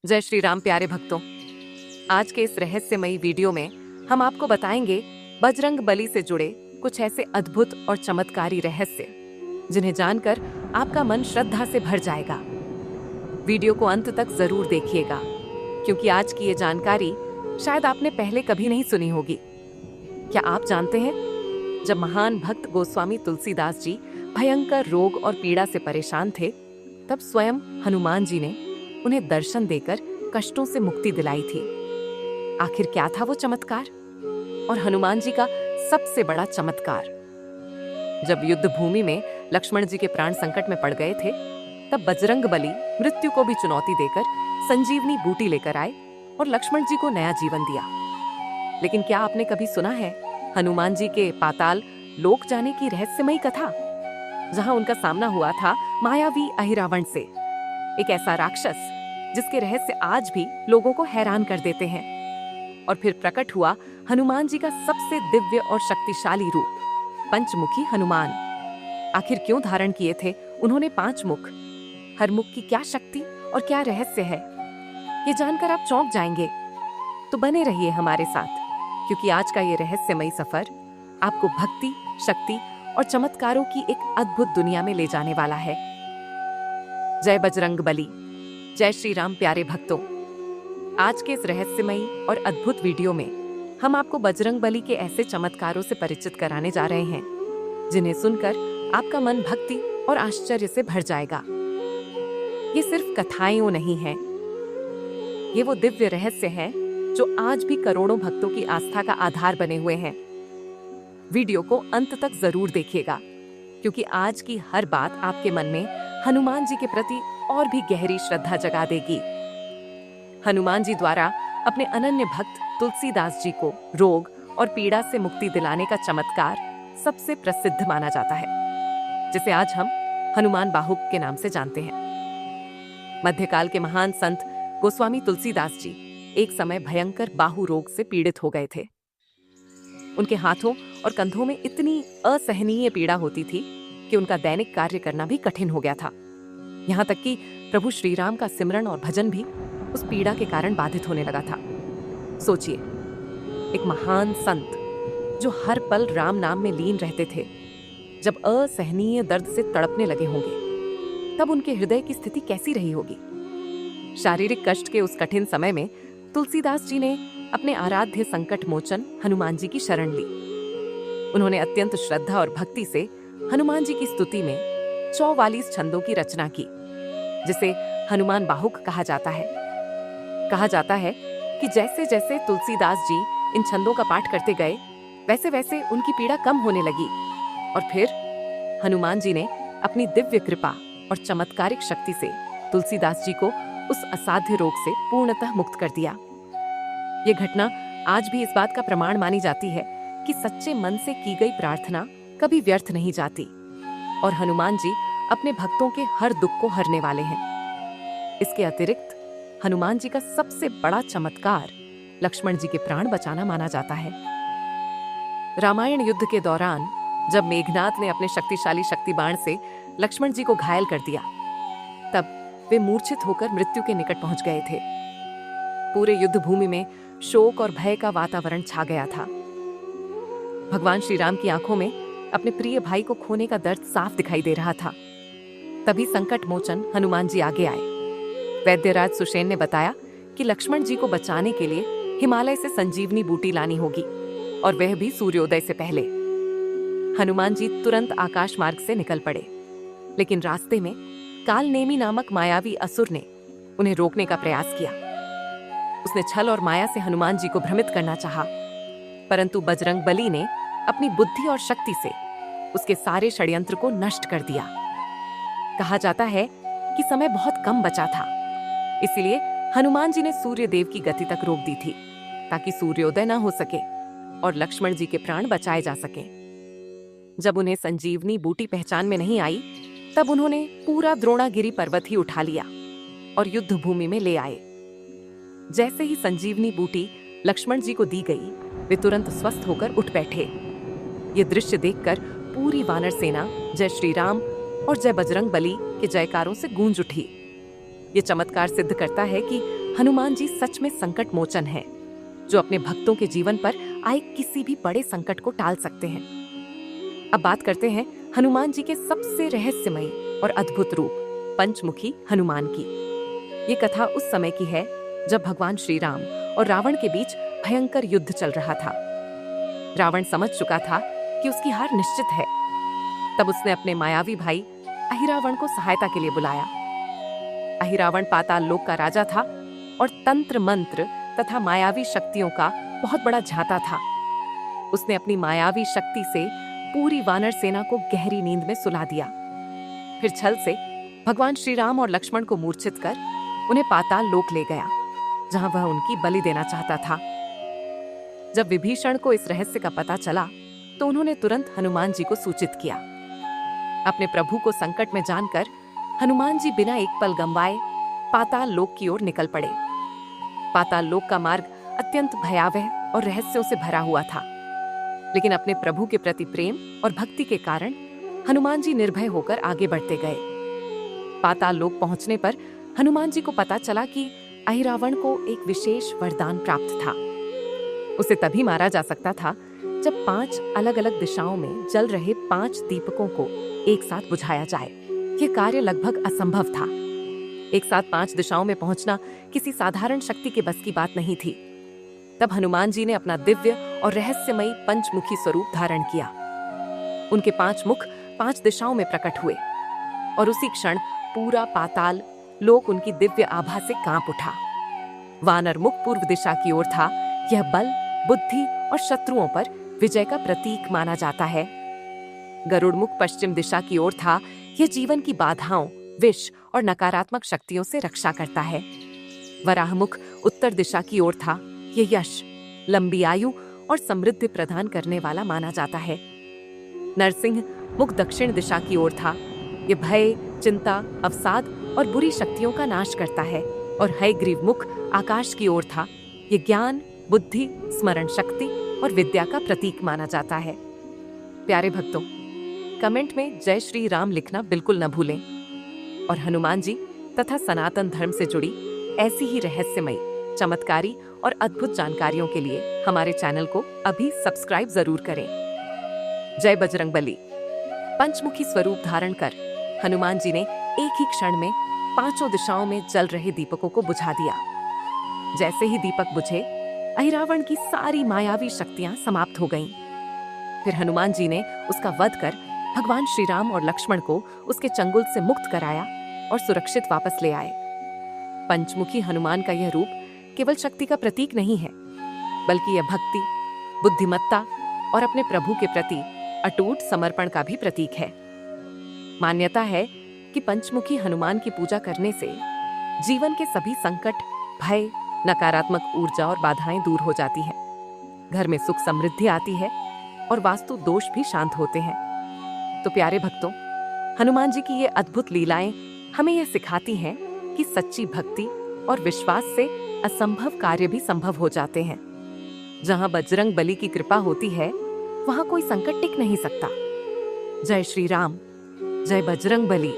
जय श्री राम प्यारे भक्तों। आज के इस रहस्यमयी वीडियो में हम आपको बताएंगे बजरंग बली से जुड़े कुछ ऐसे अद्भुत और चमत्कारी रहस्य जिन्हें जानकर आपका मन श्रद्धा से भर जाएगा। वीडियो को अंत तक जरूर देखिएगा क्योंकि आज की ये जानकारी शायद आपने पहले कभी नहीं सुनी होगी। क्या आप जानते हैं, जब महान भक्त गोस्वामी तुलसीदास जी भयंकर रोग और पीड़ा से परेशान थे, तब स्वयं हनुमान जी ने उन्हें दर्शन देकर कष्टों से मुक्ति दिलाई थी। आखिर क्या था वो चमत्कार और हनुमान जी का सबसे बड़ा चमत्कार? जब युद्ध भूमि में लक्ष्मण जी के प्राण संकट में पड़ गए थे, तब बजरंग बली मृत्यु को भी चुनौती देकर संजीवनी बूटी लेकर आए और लक्ष्मण जी को नया जीवन दिया। लेकिन क्या आपने कभी सुना है हनुमान जी के पाताल लोक जाने की रहस्यमयी कथा, जहां उनका सामना हुआ था मायावी अहिरावण से, एक ऐसा राक्षस जिसके रहस्य आज भी लोगों को हैरान कर देते हैं। और फिर प्रकट हुआ हनुमान जी का सबसे दिव्य और शक्तिशाली रूप, पंचमुखी हनुमान। आखिर क्यों धारण किए थे उन्होंने 5 मुख? हर मुख की क्या शक्ति और क्या रहस्य है, ये जानकर आप चौंक जाएंगे। तो बने रहिए हमारे साथ, क्योंकि आज का ये रहस्यमयी सफर आपको भक्ति, शक्ति और चमत्कारों की एक अद्भुत दुनिया में ले जाने वाला है। जय बजरंग बली, जय श्री राम प्यारे भक्तों। आज के इस रहस्यमयी और अद्भुत वीडियो में हम आपको बजरंग बली के ऐसे चमत्कारों से परिचित कराने जा रहे हैं जिन्हें सुनकर आपका मन भक्ति और आश्चर्य से भर जाएगा। ये सिर्फ कथाएं नहीं हैं, ये वो दिव्य रहस्य हैं जो आज भी करोड़ों भक्तों की आस्था का आधार बने हुए हैं। वीडियो को अंत तक जरूर देखिएगा, क्योंकि आज की हर बात आपके मन में हनुमान जी के प्रति और भी गहरी श्रद्धा जगा देगी। हनुमान जी द्वारा अपने अनन्य भक्त तुलसीदास जी को रोग और पीड़ा से मुक्ति दिलाने का चमत्कार सबसे प्रसिद्ध माना जाता है, जिसे आज हम हनुमान बाहुक के नाम से जानते हैं। मध्यकाल के महान संत गोस्वामी तुलसीदास जी एक समय भयंकर बाहु रोग से पीड़ित हो गए थे। उनके हाथों और कंधों में इतनी असहनीय पीड़ा होती थी कि उनका दैनिक कार्य करना भी कठिन हो गया था। यहाँ तक कि प्रभु श्री राम का सिमरन और भजन भी उस पीड़ा के कारण बाधित होने लगा था। सोचिए, एक महान संत जो हर पल राम नाम में लीन रहते थे, जब असहनीय दर्द से तड़पने लगे होंगे, तब उनके हृदय की स्थिति कैसी रही होगी? शारीरिक कष्ट के उस कठिन समय में तुलसीदास जी ने अपने आराध्य संकट मोचन हनुमान जी की शरण ली। उन्होंने अत्यंत श्रद्धा और भक्ति से हनुमान जी की स्तुति में 44 छंदों की रचना की, जिसे हनुमान बाहुक कहा जाता है। कहा जाता है कि जैसे जैसे तुलसीदास जी इन छंदों का पाठ करते गए, वैसे वैसे उनकी पीड़ा कम होने लगी और फिर हनुमान जी ने अपनी दिव्य कृपा और चमत्कारिक शक्ति से तुलसीदास जी को उस असाध्य रोग से पूर्णतः मुक्त कर दिया। ये घटना आज भी इस बात का प्रमाण मानी जाती है कि सच्चे मन से की गई प्रार्थना कभी व्यर्थ नहीं जाती और हनुमान जी अपने भक्तों के हर दुख को हरने वाले हैं। इसके अतिरिक्त हनुमान जी का सबसे बड़ा चमत्कार लक्ष्मण जी के प्राण बचाना माना जाता है। रामायण युद्ध के दौरान जब मेघनाथ ने अपने शक्तिशाली शक्ति बाण से लक्ष्मण जी को घायल कर दिया, तब वे मूर्छित होकर मृत्यु के निकट पहुंच गए थे। पूरे युद्ध भूमि में शोक और भय का वातावरण छा गया था। भगवान श्री राम की आंखों में अपने प्रिय भाई को खोने का दर्द साफ दिखाई दे रहा था। तभी संकट मोचन हनुमान जी आगे आए। वैद्यराज सुषेण ने बताया कि लक्ष्मण जी को बचाने के लिए हिमालय से संजीवनी बूटी लानी होगी, और वह भी सूर्योदय से पहले। हनुमान जी तुरंत आकाश मार्ग से निकल पड़े, लेकिन रास्ते में कालनेमी नामक मायावी असुर ने उन्हें रोकने का प्रयास किया। उसने छल और माया से हनुमान जी को भ्रमित करना चाहा, परंतु बजरंग बली ने अपनी बुद्धि और शक्ति से उसके सारे षड्यंत्र को नष्ट कर दिया। कहा जाता है कि समय बहुत कम बचा था, इसलिए हनुमान जी ने सूर्य देव की गति तक रोक दी थी, ताकि सूर्योदय न हो सके और लक्ष्मण जी के प्राण बचाए जा सके। जब उन्हें संजीवनी बूटी पहचान में नहीं आई, तब उन्होंने पूरा द्रोणागिरी पर्वत ही उठा लिया और युद्ध भूमि में ले आए। जैसे ही संजीवनी बूटी लक्ष्मण जी को दी गई, वे तुरंत स्वस्थ होकर उठ बैठे। ये दृश्य देखकर पूरी वानर सेना जय श्री राम और जय बजरंग बली के जयकारों से गूंज उठी। ये चमत्कार सिद्ध करता है कि हनुमान जी सच में संकट मोचन है, जो अपने भक्तों के जीवन पर आए किसी भी बड़े संकट को टाल सकते हैं। अब बात करते हैं हनुमान जी के सबसे रहस्यमयी और अद्भुत रूप पंचमुखी हनुमान की। ये कथा उस समय की है जब भगवान श्री राम और रावण के बीच भयंकर युद्ध चल रहा था। रावण समझ चुका था कि उसकी हार निश्चित है। तब उसने अपने मायावी भाई अहिरावण को सहायता के लिए बुलाया। अहिरावण पाताल लोक का राजा था और तंत्र मंत्र तथा मायावी शक्तियों का बहुत बड़ा झांता था। उसने अपनी मायावी शक्ति से पूरी वानर सेना को गहरी नींद में सुला दिया। फिर छल से भगवान श्री राम और लक्ष्मण को मूर्छित कर उन्हें पाताल लोक ले गया, जहां वह उनकी बलि देना चाहता था। जब विभीषण को इस रहस्य का पता चला तो उन्होंने तुरंत हनुमान जी को सूचित किया। अपने प्रभु को संकट में जानकर हनुमान जी बिना एक पल गंवाए पाताल लोक की ओर निकल पड़े। पाताल लोक का मार्ग अत्यंत भयावह और रहस्यों से भरा हुआ था, लेकिन अपने प्रभु के प्रति प्रेम और भक्ति के कारण हनुमान जी निर्भय होकर आगे बढ़ते गए। पाताल लोक पहुंचने पर हनुमान जी को पता चला कि अहिरावण को एक विशेष वरदान प्राप्त था। उसे तभी मारा जा सकता था जब 5 अलग-अलग दिशाओं में जल रहे 5 दीपकों को एक साथ बुझाया जाए। यह कार्य लगभग असंभव था। एक साथ 5 दिशाओं में पहुंचना किसी साधारण शक्ति के बस की बात नहीं थी। तब हनुमान जी ने अपना दिव्य और रहस्यमयी पंचमुखी स्वरूप धारण किया। उनके 5 मुख 5 दिशाओं में प्रकट हुए और उसी क्षण पूरा पाताल लोक उनकी दिव्य आभा से कांप उठा। वानर मुख पूर्व दिशा की ओर था। यह बल, बुद्धि और शत्रुओं पर विजय का प्रतीक माना जाता है। गरुड़ मुख पश्चिम दिशा की ओर था। यह जीवन की बाधाओं, विष और नकारात्मक शक्तियों से रक्षा करता है। वराह मुख उत्तर दिशा की ओर था। यह यश, लंबी आयु और समृद्धि प्रदान करने वाला माना जाता है। नरसिंह मुख दक्षिण दिशा की ओर था। यह भय, चिंता, अवसाद और बुरी शक्तियों का नाश करता है। और हयग्रीव मुख आकाश की ओर था। यह ज्ञान, बुद्धि, स्मरण शक्ति और विद्या का प्रतीक माना जाता है। प्यारे भक्तों, कमेंट में जय श्री राम लिखना बिल्कुल न भूलें और हनुमान जी तथा सनातन धर्म से जुड़ी ऐसी ही रहस्यमयी, चमत्कारी और अद्भुत जानकारियों के लिए हमारे चैनल को अभी सब्सक्राइब जरूर करें। जय बजरंगबली। पंचमुखी स्वरूप धारण कर हनुमान जी ने एक ही क्षण में 5 दिशाओं में जल रहे दीपकों को बुझा दिया। जैसे ही दीपक बुझे, अहिरावण की सारी मायावी शक्तियां समाप्त हो गईं। फिर हनुमान जी ने उसका वध कर भगवान श्री राम और लक्ष्मण को उसके चंगुल से मुक्त कराया और सुरक्षित वापस ले आए। पंचमुखी हनुमान का यह रूप केवल शक्ति का प्रतीक नहीं है, बल्कि यह भक्ति, बुद्धिमत्ता और अपने प्रभु के प्रति अटूट समर्पण का भी प्रतीक है। मान्यता है कि पंचमुखी हनुमान की पूजा करने से जीवन के सभी संकट, भय, नकारात्मक ऊर्जा और बाधाएं दूर हो जाती हैं। घर में सुख समृद्धि आती है और वास्तु दोष भी शांत होते हैं। तो प्यारे भक्तों, हनुमान जी की ये अद्भुत लीलाएं हमें यह सिखाती हैं कि सच्ची भक्ति और विश्वास से असंभव कार्य भी संभव हो जाते हैं। जहां बजरंग बली की कृपा होती है, वहां कोई संकट टिक नहीं सकता। जय श्री राम, जय बजरंग बली।